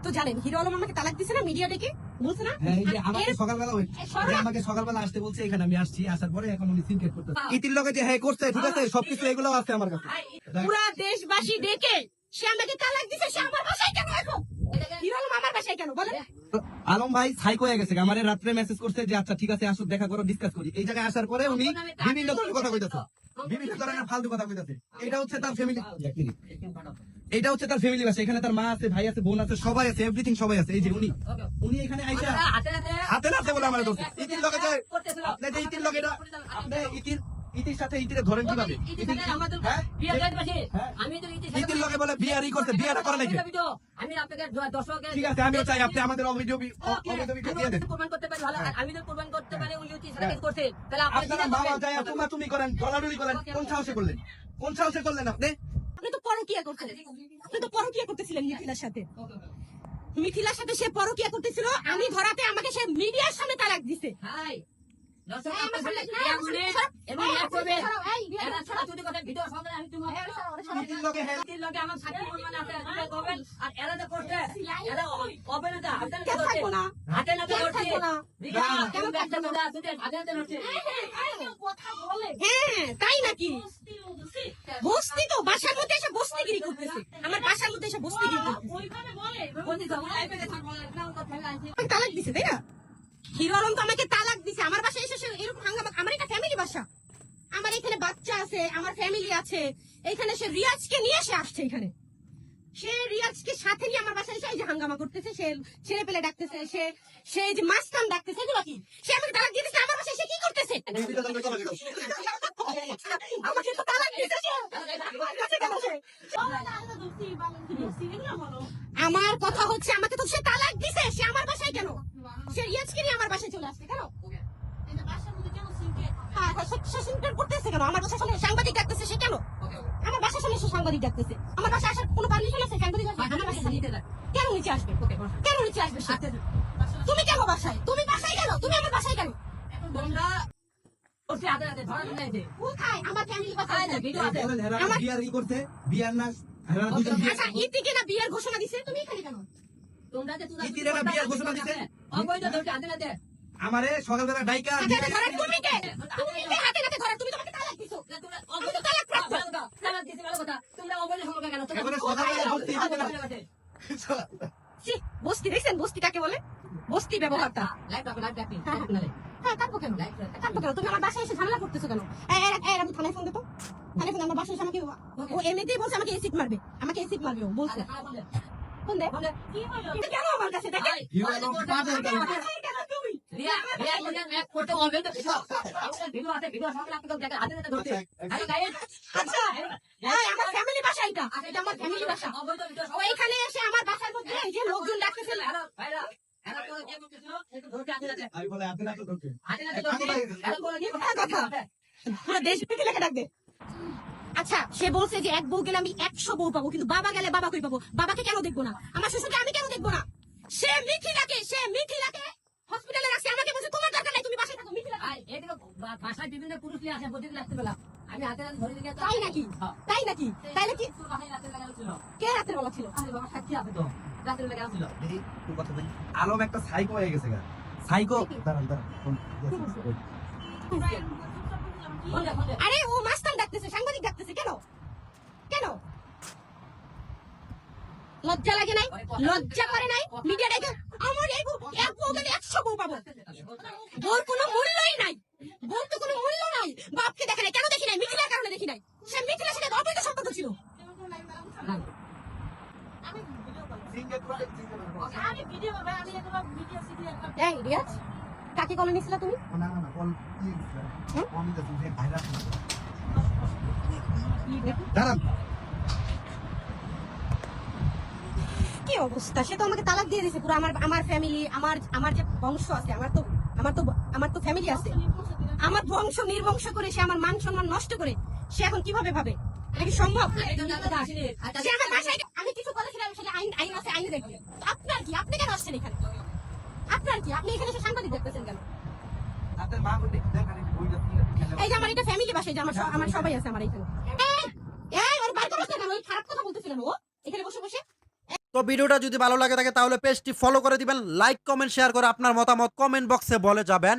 তো জানেন হিরো আলম আমাকে তালাক দিছে না মিডিয়া ডেকে বলছে না আমাকে সকালবেলা আসতে বলছে, এখানে আমি আসছি, আসার পরে এখন উনি সিনকেট করতে ইতির লগে যে হ্যাঁ করছে, ঠিক আছে, সবকিছু এগুলো আছে আমার কাছে। পুরা দেশবাসী ডেকে সে আমাকে তালাক দিছে, সে আমার বাসায় কেন এখন? হিরো আলম আমার বাসায় কেন বলেন? আলম ভাই সাইকো হয়ে গেছে, আমার রাত্রে মেসেজ করছে যে আচ্ছা ঠিক আছে আসো, দেখা করো, ডিসকাস করি। এই জায়গায় আসার পরে উনি বিভিন্ন ধরনের কথা কইতাছে, বিভিন্ন ধরনের ফালতু কথা কইতাছে। এটা হচ্ছে তার ফ্যামিলি, এটা হচ্ছে তার ফ্যামিলি বাসা। এখানে তার মা আছে, ভাই আছে, বোন আছে, সবাই আছে, এভরিথিং সবাই আছে। এই যে উনি এখানে আইসা হাতে নাতে বলে আমার ধরছে। ইতির লগে যে আপনি যে ইতির লগে আপনি ইতির সাথে ইতিরে ধরেন কিভাবে? ইতির লগে বলে বিয়ারই করতে, বিয়াটা করে নাকি? ঠিক আছে, আমিও চাই আপনি আমাদের অভিযোগ দিয়ে দেন। আপনারা বাবা যায় তোমরা তুমি করেন, দলাদলি করেন, কোন সাহসে করলেন? কোন সাহসে করলেন আপনি? আপনি তো পরকিয়া করতেন, আপনি তো পরকিয়া করতেছিলেন মিথিলার সাথে। মিথিলার সাথে সে পরকিয়া করতেছিল, আমি ধরাতে আমাকে সে মিডিয়ার সামনে তালাক দিছে। হ্যাঁ তাই নাকি? বস্তি তো বাসার মধ্যে এসে বস্তিগিরি করতেছে, আমার বাসার মধ্যে এসে বস্তিগিরি তালাক দিছে, তাই না? হিরো আলম তো আমাকে তালাক দিছে, আমার বাসায় এসে এরকম হাঙ্গামা। আমার এটা ফ্যামিলি বাসা, আমার এখানে বাচ্চা আছে, আমার ফ্যামিলি আছে। এখানে সে রিয়াজকে নিয়ে এসে আসছে, এখানে সে রিয়াজকে সাথে নিয়ে আমার বাসায় এসে এই যে হাঙ্গামা করতেছে, সে ছেলে পেলে ডাকতেছে, সে যে মাস্তান ডাকতেছে, এগুলো কি? সে আমাকে তালাক দিতেছে, আমার বাসায় সে কি করতেছে? আমাকে তো তালাক দিতেছে সে। আমার কথা হচ্ছে আমাকে তো সে তালাক দিছে, সে আমার বাসায় কেন? সে রিয়াজকে নিয়ে আমার বাসায় চলে আসছে কেন? করতেছে কেন? আমার বাসার সামনে সাংবাদিক ডাকতেছে, সে কেন? আমার বাসার সামনে সে সাংবাদিক ডাকতেছে, আমার বাসায় আসার কোনো পারমিশন আছে? সাংবাদিক কেন নিচে আসবে? কেন নিচে আসবে? তুমি কেন বাসায়? তুমি বাসায় কেন? তুমি আমার বাসায় কেন? কোথায় আমার ফ্যামিলি বাসায়? বিয়ার ই করতে, বিয়ার না আচ্ছা ইতিকে না বিয়ের ঘোষণা দিছে, তুমি এখানে কেন? ইতির না বিয়ার ঘোষণা দিছে। আমারে সকালবেলা ডাইকা তুমি কে? তুমি কে হাতে নাতে ধরে? তুমি তোমাকে তালাক দিছো, আমি তো তালাক প্রাপ্ত। বস্তি দেখছেন? বস্তি কাকে বলে? বস্তি ব্যবহারটা। হ্যাঁ কাটবো কেন? কাটবো কেন? তুমি আমার বাসায় এসে ঝামেলা করতেছো কেন? আমি থানায় ফোন দেবো, থানায় ফোন। আমার বাসায় এসে আমাকে ও এমনিতেই বলছে আমাকে এসিড মারবে, আমাকে এসিড মারবে, ও বলছে। ফোন দে কেন আমার কাছে? দেখেন তুমি আমার ফ্যামিলি বাসা, এটা আমার ফ্যামিলি বাসা। ওইখানে এসে আমার বাসার মধ্যে এই যে লোকজন ডাকতেছে, পুরো দেশ লেখা ডাকবে। আচ্ছা সে বলছে যে এক বউ গেলে আমি 100 বউ পাবো, কিন্তু বাবা গেলে বাবা কই পাবো? বাবাকে কেন দেখবো না? আমার শ্বশুরকে আমি কেন দেখবো না? সে মিথিলাকে হসপিটালে রাখছে, আমাকে বলছে তোমার দরকার নাই, তুমি বাসায় থাকো। মিথিলা বাসায় বিভিন্ন পুরুষ নিয়ে আসে, প্রতিদিন আসতে বেলা আমি হাতে ধরে দিয়ে তাই নাকি? তাই নাকি? তাইলে কি কে রাতের বেলা ছিল? বাবা সাক্ষী আছে তো, রাতের বেলা ছিল। আলম একটা সাইকো হয়ে গেছে, সাইকো। আরে ও মাস্তান ডাকতেছে, সাংবাদিক ডাকতেছে, কেন? কেন লজ্জা লাগে নাই? লজ্জা করে নাই? মিডিয়া ডেকে আমার এই বউ, এক বউ গেলে 100 বউ পাবো। বউর কোনো মূল্যই নাই, বউর তো কোনো মূল্য নাই। বাপকে দেখে নাই, কেন দেখি নাই? মিথিলার কারণে দেখি নাই। সে মিথিলার সাথে অবৈধ সম্পর্ক ছিল। এই রিয়াজ কাকে কল নিছিল তুমি? কি অবস্থা? সে তো আমাকে তালাক দিয়ে দিয়েছে পুরো। আমার ফ্যামিলি, আমার যে বংশ আছে, আমার তো ফ্যামিলি আছে, আমার বংশ নির্বংশ করে সে আমার মান সম্মান নষ্ট করে সে এখন কিভাবে ভাবে? এটা কি সম্ভব? সে আমার বাসায় আমি কিছু বলেছিলাম, সেটা আইন আছে, আইনে দেখবে। আপনার কি? আপনি কেন আসছেন এখানে? আপনার কি? আপনি এখানে এসে সাংবাদিক দেখতেছেন কেন? এই যে আমার এটা ফ্যামিলি বাসা, যে আমার সবাই আছে আমার এখানে। ওর বাড়িতে বসে কেন? খারাপ কথা বলতেছিলেন ও এখানে বসে বসে। তো ভিডিওটা যদি ভালো লাগে থাকে তাহলে পেজটি ফলো করে দিবেন, লাইক কমেন্ট শেয়ার করে আপনার মতামত কমেন্ট বক্সে বলে যাবেন।